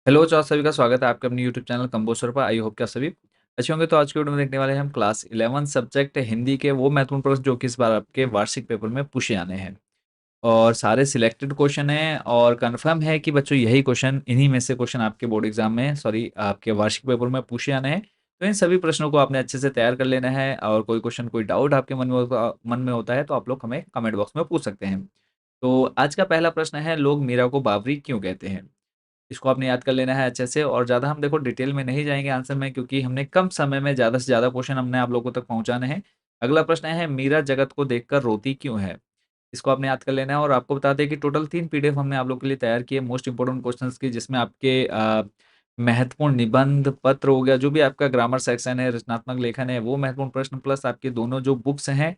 Hello, तो आप सभी का स्वागत है आपके अपने यूट्यूब चैनल कंपोस्टर पर। आई होप कि आप सभी अच्छे होंगे। तो आज की वीडियो में देखने वाले हैं हम क्लास 11 सब्जेक्ट हिंदी के वो महत्वपूर्ण प्रश्न जो कि इस बार आपके वार्षिक पेपर में पूछे आने हैं। और सारे सिलेक्टेड क्वेश्चन हैं और कंफर्म है कि बच्चों यही क्वेश्चन इन्हीं में से क्वेश्चन आपके बोर्ड एग्जाम में आपके वार्षिक पेपर में पूछे आने हैं। तो इन सभी प्रश्नों को आपने अच्छे से तैयार कर लेना है और कोई डाउट आपके मन में होता है तो आप लोग हमें कमेंट बॉक्स में पूछ सकते हैं। तो आज का पहला प्रश्न है, लोग मीरा को बावरी क्यों कहते हैं? इसको आपने याद कर लेना है अच्छे से और ज़्यादा हम देखो डिटेल में नहीं जाएँगे आंसर में, क्योंकि हमने कम समय में ज़्यादा से ज़्यादा क्वेश्चन हमने आप लोगों तक पहुँचाने हैं। अगला प्रश्न है, मीरा जगत को देखकर रोती क्यों है? इसको आपने याद कर लेना है और आपको बता दें कि टोटल 3 पीडीएफ हमने आप लोगों के लिए तैयार किए मोस्ट इम्पोर्टेंट क्वेश्चंस की, जिसमें आपके महत्वपूर्ण निबंध पत्र हो गया, जो भी आपका ग्रामर सेक्शन है, रचनात्मक लेखन है, वो महत्वपूर्ण प्रश्न प्लस आपके दोनों जो बुक्स हैं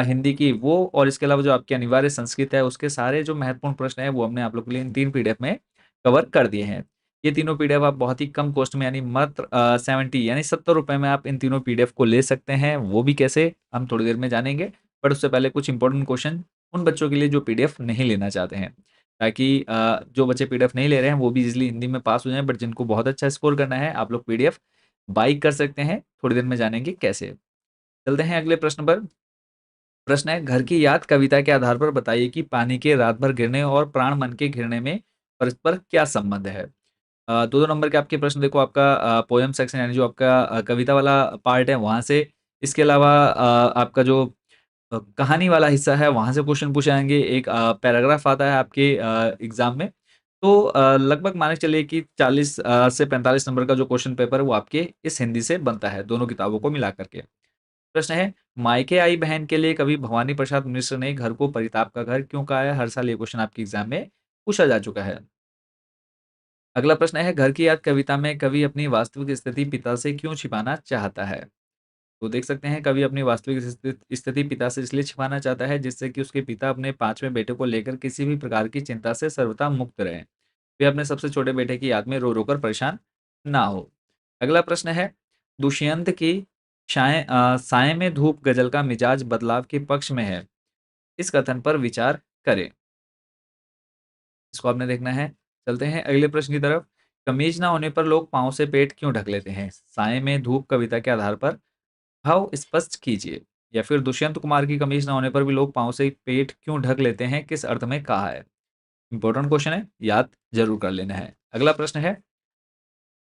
हिंदी की वो, और इसके अलावा जो आपकी अनिवार्य संस्कृत है, उसके सारे जो महत्वपूर्ण प्रश्न हैं, वो हमने आप लोगों के लिए इन 3 पीडीएफ में कवर कर दिए हैं। ये तीनों पीडीएफ आप बहुत ही कम कॉस्ट में यानी मात्र 70 यानी ₹70 में आप इन तीनों पीडीएफ को ले सकते हैं। वो भी कैसे, हम थोड़ी देर में जानेंगे। बट उससे पहले कुछ इंपॉर्टेंट क्वेश्चन उन बच्चों के लिए जो पीडीएफ नहीं लेना चाहते हैं, ताकि जो बच्चे पीडीएफ नहीं ले रहे हैं वो भी इज़िली हिंदी में पास हो जाएँ। बट जिनको बहुत अच्छा स्कोर करना है, आप लोग पीडीएफ बाय कर सकते हैं। थोड़ी देर में जानेंगे कैसे। चलते हैं अगले प्रश्न पर। प्रश्न है, घर की याद कविता के आधार पर बताइए कि पानी के रात भर गिरने और प्राण मन के घिरने में परस्पर क्या संबंध है? 2-2 नंबर के आपके प्रश्न देखो, आपका पोएम सेक्शन यानी जो आपका कविता वाला पार्ट है वहाँ से, इसके अलावा आपका जो कहानी वाला हिस्सा है वहाँ से क्वेश्चन पूछे जाएँगे। एक पैराग्राफ आता है आपके एग्ज़ाम में। तो लगभग मान के चलिए कि 40 से 45 नंबर का जो क्वेश्चन पेपर है वो आपके इस हिंदी से बनता है, दोनों किताबों को मिला कर के। प्रश्न है, मायके आई बहन के लिए कवि भवानी प्रसाद मिश्र ने घर को परिताप का घर क्यों कहा है? हर साल ये क्वेश्चन आपके एग्ज़ाम में पूछा जा चुका है। अगला प्रश्न है, घर की याद कविता में कवि अपनी वास्तविक स्थिति पिता से क्यों छिपाना चाहता है? तो देख सकते हैं, कवि अपनी वास्तविक स्थिति पिता से इसलिए छिपाना चाहता है जिससे कि उसके पिता अपने 5वें बेटे को लेकर किसी भी प्रकार की चिंता से सर्वथा मुक्त रहें। वे अपने सबसे छोटे बेटे की याद में रो-रो कर परेशान ना हो। अगला प्रश्न है, दुष्यंत की साए में धूप गज़ल का मिजाज बदलाव के पक्ष में है। इस कथन पर विचार करें। इसको आपने देखना है। चलते हैं अगले प्रश्न की तरफ। कमीज ना होने पर लोग पाँव से पेट क्यों ढक लेते हैं? साए में धूप कविता के आधार पर भाव स्पष्ट कीजिए। या फिर दुष्यंत कुमार की कमीज ना होने पर भी लोग पाँव से पेट क्यों ढक लेते हैं, किस अर्थ में कहा है? इंपॉर्टेंट क्वेश्चन है, याद ज़रूर कर लेना है। अगला प्रश्न है,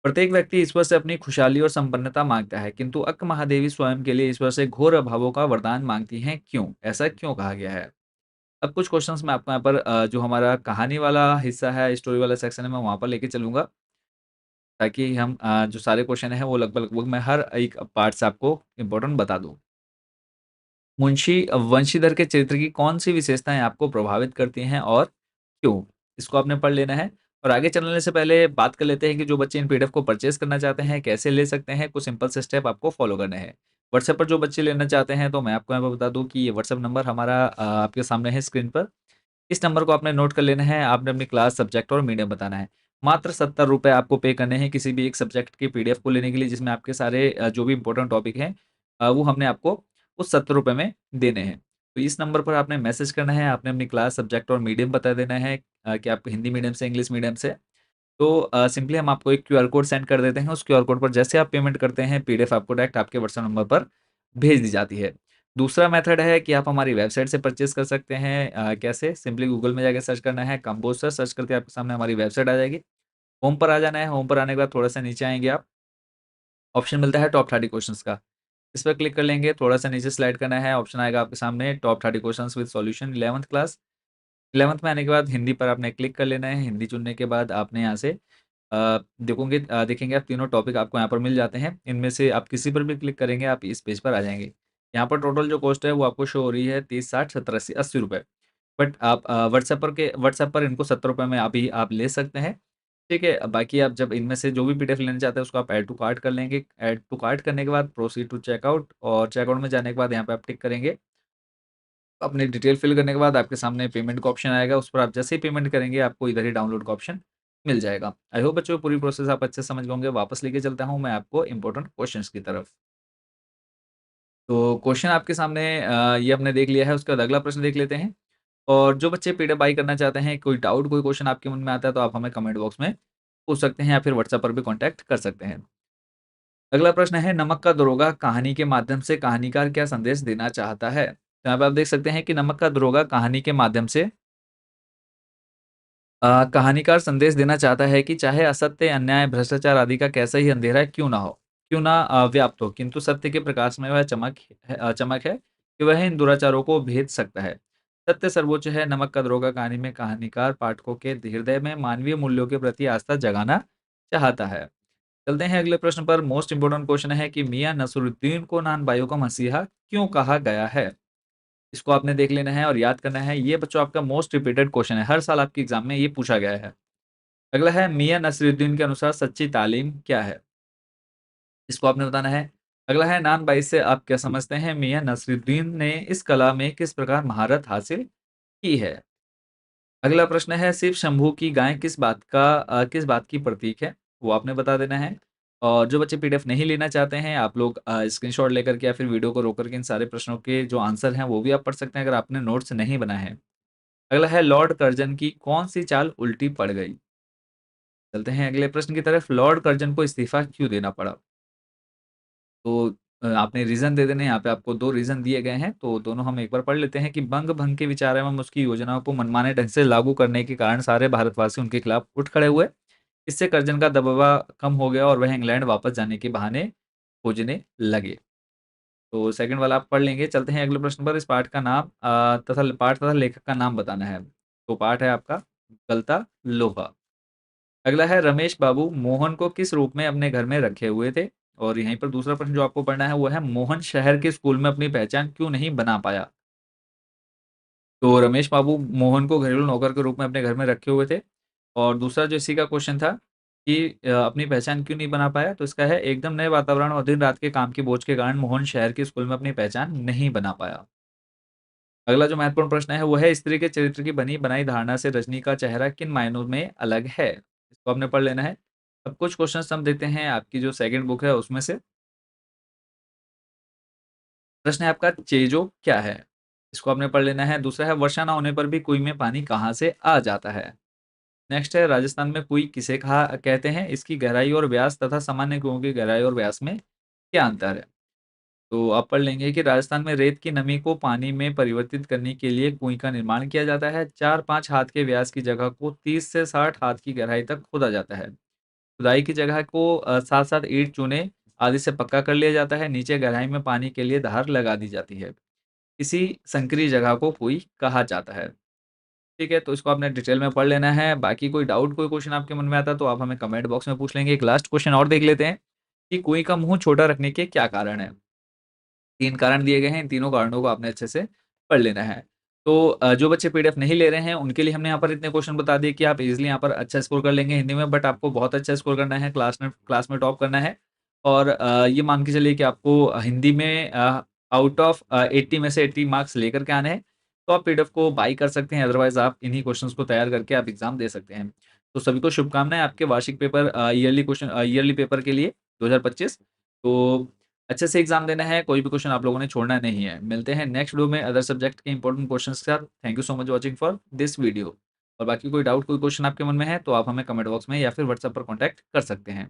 प्रत्येक व्यक्ति ईश्वर से अपनी खुशहाली और संपन्नता माँगता है, किंतु अक्क महादेवी स्वयं के लिए ईश्वर से घोर अभावों का वरदान माँगती हैं, क्यों? ऐसा क्यों कहा गया है? अब कुछ क्वेश्चंस मैं आपको यहाँ पर जो हमारा कहानी वाला हिस्सा है, स्टोरी वाला सेक्शन है, मैं वहाँ पर लेके चलूँगा, ताकि हम जो सारे क्वेश्चन हैं, वो लगभग-लगभग मैं हर एक पार्ट से आपको इम्पोर्टेंट बता दूँ। मुंशी वंशीधर के चरित्र की कौन-सी विशेषताएँ आपको प्रभावित करती हैं और क्यों? इसको आपने पढ़ लेना है। और आगे चलने से पहले बात कर लेते हैं कि जो बच्चे इन पीडीएफ को परचेज़ करना चाहते हैं, कैसे ले सकते हैं? कुछ सिंपल से स्टेप आपको फॉलो करने हैं। व्हाट्सएप पर जो बच्चे लेना चाहते हैं, तो मैं आपको यहाँ पे बता दूँ कि ये व्हाट्सएप नंबर हमारा आपके सामने है स्क्रीन पर। इस नंबर को आपने नोट कर लेना है, आपने अपनी क्लास, सब्जेक्ट और मीडियम बताना है। मात्र ₹70 आपको पे करने हैं किसी भी एक सब्जेक्ट की पीडीएफ को लेने के लिए, जिसमें आपके सारे जो भी इम्पोर्टेंट टॉपिक हैं वो हमने आपको उस ₹70 में देने हैं। तो इस नंबर पर आपने मैसेज करना है, आपने अपनी क्लास, सब्जेक्ट और मीडियम बता देना है कि आप हिंदी मीडियम से, इंग्लिश मीडियम से। तो सिंपली हम आपको एक क्यूआर कोड सेंड कर देते हैं, उस क्यूआर कोड पर जैसे आप पेमेंट करते हैं, पीडीएफ आपको डायरेक्ट आपके व्हाट्सएप नंबर पर भेज दी जाती है। दूसरा मेथड है कि आप हमारी वेबसाइट से परचेज़ कर सकते हैं। कैसे? सिंपली गूगल में जाके सर्च करना है, कंपोस्टर सर्च करके आपके सामने हमारी वेबसाइट आ जाएगी। होम पर आ जाना है, होम पर आने के बाद थोड़ा-सा नीचे आएँगे आप, ऑप्शन मिलता है टॉप 30 क्वेश्चंस का। इस पर क्लिक कर लेंगे, थोड़ा-सा नीचे स्लाइड करना है, ऑप्शन आएगा आपके सामने top 30 questions with solution 11th class. 11th में आने के बाद हिंदी पर आपने क्लिक कर लेना है, हिंदी चुनने के बाद आपने यहाँ से देखेंगे आप तीनों टॉपिक आपको यहाँ पर मिल जाते हैं। इनमें से आप किसी पर भी क्लिक करेंगे, आप इस पेज पर आ जाएँगे। यहाँ पर टोटल जो कॉस्ट है वो आपको शो हो रही है 30, 60, 70, 80, ₹80। बट आप व्हाट्सएप पर इनको ₹70 में आप ले सकते हैं। ठीक है? बाकी आप जब इनमें से जो भी पीडीएफ लेना चाहते हैं उसको आप ऐड टू कार्ट कर लेंगे। ऐड टू कार्ट करने के बाद प्रोसीड टू चेकआउट, और चेकआउट में जाने के बाद यहाँ पे आप टिक करेंगे। अपनी डिटेल फिल करने के बाद आपके सामने पेमेंट का ऑप्शन आएगा, उस पर आप जैसे ही पेमेंट करेंगे आपको इधर ही डाउनलोड का ऑप्शन मिल जाएगा। आई होप बच्चों पूरी प्रोसेस आप अच्छे से समझ गए होंगे। वापस लेके चलता हूँ मैं आपको इम्पोर्टेंट क्वेश्चंस की तरफ। तो क्वेश्चन आपके सामने ये हमने देख लिया है, उसके बाद अगला प्रश्न देख लेते हैं। और जो बच्चे पीडीएफ बाय करना चाहते हैं, कोई डाउट, कोई क्वेश्चन आपके मन में आता है तो आप हमें कमेंट बॉक्स में पूछ सकते हैं या फिर व्हाट्सएप पर भी कॉन्टैक्ट कर सकते हैं। अगला प्रश्न है, नमक का दरोगा कहानी के माध्यम से कहानीकार क्या संदेश देना चाहता है? तो यहाँ पे आप देख सकते हैं कि नमक का दरोगा कहानी के माध्यम से कहानीकार संदेश देना चाहता है कि चाहे असत्य, अन्याय, भ्रष्टाचार आदि का कैसा ही अंधेरा क्यों ना हो, क्यों ना व्याप्त हो, किंतु सत्य के प्रकाश में वह चमक है कि वह इन दुराचारों को भेद सकता है। सत्य सर्वोच्च है। नमक का दरोगा कहानी में कहानीकार पाठकों के हृदय में मानवीय मूल्यों के प्रति आस्था जगाना चाहता है। चलते हैं अगले प्रश्न पर। मोस्ट इंपोर्टेंट क्वेश्चन है कि मियां नसरुद्दीन को नान भाइयों का मसीहा क्यों कहा गया है? इसको आपने देख लेना है और याद करना है। ये बच्चों आपका मोस्ट रिपीटेड क्वेश्चन है, हर साल आपके एग्जाम में ये पूछा गया है। अगला है, मियां नसरुद्दीन के अनुसार सच्ची तालीम क्या है? इसको आपने बताना है। अगला है, नान भाई से आप क्या समझते हैं? मियां नसरुद्दीन ने इस कला में किस प्रकार महारत हासिल की है? अगला प्रश्न है, शिव शंभू की गाय किस बात की प्रतीक है? वो आपने बता देना है। और जो बच्चे पीडीएफ नहीं लेना चाहते हैं, आप लोग स्क्रीनशॉट लेकर के या फिर वीडियो को रोक करके इन सारे प्रश्नों के जो आंसर हैं वो भी आप पढ़ सकते हैं अगर आपने नोट्स नहीं बनाए हैं। अगला है, लॉर्ड कर्जन की कौन सी चाल उल्टी पड़ गई? चलते हैं अगले प्रश्न की तरफ। लॉर्ड कर्जन को इस्तीफा क्यों देना पड़ा? तो आपने रीज़न दे देने हैं, यहाँ पे आपको 2 रीज़न दिए गए हैं, तो दोनों हम एक बार पढ़ लेते हैं कि बंग भंग के विचार एवं उसकी योजनाओं को मनमाने ढंग से लागू करने के कारण सारे भारतवासी उनके खिलाफ उठ खड़े हुए। इससे कर्जन का दबदबा कम हो गया और वह इंग्लैंड वापस जाने के बहाने खोजने लगे। तो सेकंड वाला आप पढ़ लेंगे। चलते हैं अगले प्रश्न पर। इस पाठ तथा लेखक का नाम बताना है। तो पाठ है आपका गलता लोहा। अगला है, रमेश बाबू मोहन को किस रूप में अपने घर में रखे हुए थे? और यहीं पर दूसरा प्रश्न जो आपको पढ़ना है वो है, मोहन शहर के स्कूल में अपनी पहचान क्यों नहीं बना पाया? तो रमेश बाबू मोहन को घरेलू नौकर के रूप में अपने घर में रखे हुए थे। और दूसरा जो इसी का क्वेश्चन था कि अपनी पहचान क्यों नहीं बना पाया? तो इसका है, एकदम नए वातावरण और दिन रात के काम के बोझ के कारण मोहन शहर के स्कूल में अपनी पहचान नहीं बना पाया। अगला जो महत्वपूर्ण प्रश्न है वो है, स्त्री के चरित्र की बनी बनाई धारणा से रजनी का चेहरा किन मायनों में अलग है? इसको आपने पढ़ लेना है। अब कुछ क्वेश्चंस हम देखते हैं आपकी जो सेकंड बुक है उसमें से। प्रश्न है आपका, चेजो क्या है? इसको आपने पढ़ लेना है। दूसरा है, वर्षा ना होने पर भी कुएं में पानी कहाँ से आ जाता है? नेक्स्ट है, राजस्थान में कुएं किसे कहा कहते हैं? इसकी गहराई और व्यास तथा सामान्य कुओं की गहराई और व्यास में क्या अंतर है? तो आप पढ़ लेंगे कि राजस्थान में रेत की नमी को पानी में परिवर्तित करने के लिए कुएं का निर्माण किया जाता है। 4-5 हाथ के व्यास की जगह को 30 से 60 हाथ की गहराई तक खोदा जाता है। खुदाई की जगह को साथ-साथ ईंट, चूने आदि से पक्का कर लिया जाता है। नीचे गहराई में पानी के लिए धार लगा दी जाती है। इसी संकरी जगह को कुएं कहा जाता है। ठीक है, तो इसको आपने डिटेल में पढ़ लेना है। बाकी कोई डाउट, कोई क्वेश्चन आपके मन में आता है तो आप हमें कमेंट बॉक्स में पूछ लेंगे। एक लास्ट क्वेश्चन और देख लेते हैं कि कुएं का मुँह छोटा रखने के क्या कारण है? 3 कारण दिए गए हैं, इन तीनों कारणों को आपने अच्छे से पढ़ लेना है। तो जो बच्चे पीडीएफ नहीं ले रहे हैं, उनके लिए हमने यहाँ पर इतने क्वेश्चन बता दिए कि आप ईज़िली यहाँ पर अच्छा स्कोर कर लेंगे हिंदी में, बट आपको बहुत अच्छा स्कोर करना है, क्लास में टॉप करना है। और ये मान के चलिए कि आपको हिंदी में आउट ऑफ 80 में से 80 मार्क्स लेकर के आने हैं, तो आप पीडीएफ को बाय कर सकते हैं, अदरवाइज़ आप इन्हीं क्वेश्चन्स को तैयार करके आप एग्ज़ाम दे सकते हैं। तो सभी को शुभकामनाएँ आपके वार्षिक पेपर ईयरली पेपर के लिए 2025। तो अच्छे से एग्ज़ाम देना है, कोई भी क्वेश्चन आप लोगों ने छोड़ना नहीं है। मिलते हैं नेक्स्ट वीडियो में अदर सब्जेक्ट के इंपॉर्टेंट क्वेश्चंस के साथ। Thank you so much watching for this video. और बाकी कोई डाउट, कोई क्वेश्चन आपके मन में है तो आप हमें कमेंट बॉक्स में या फिर व्हाट्सएप पर कॉन्टैक्ट कर सकते हैं।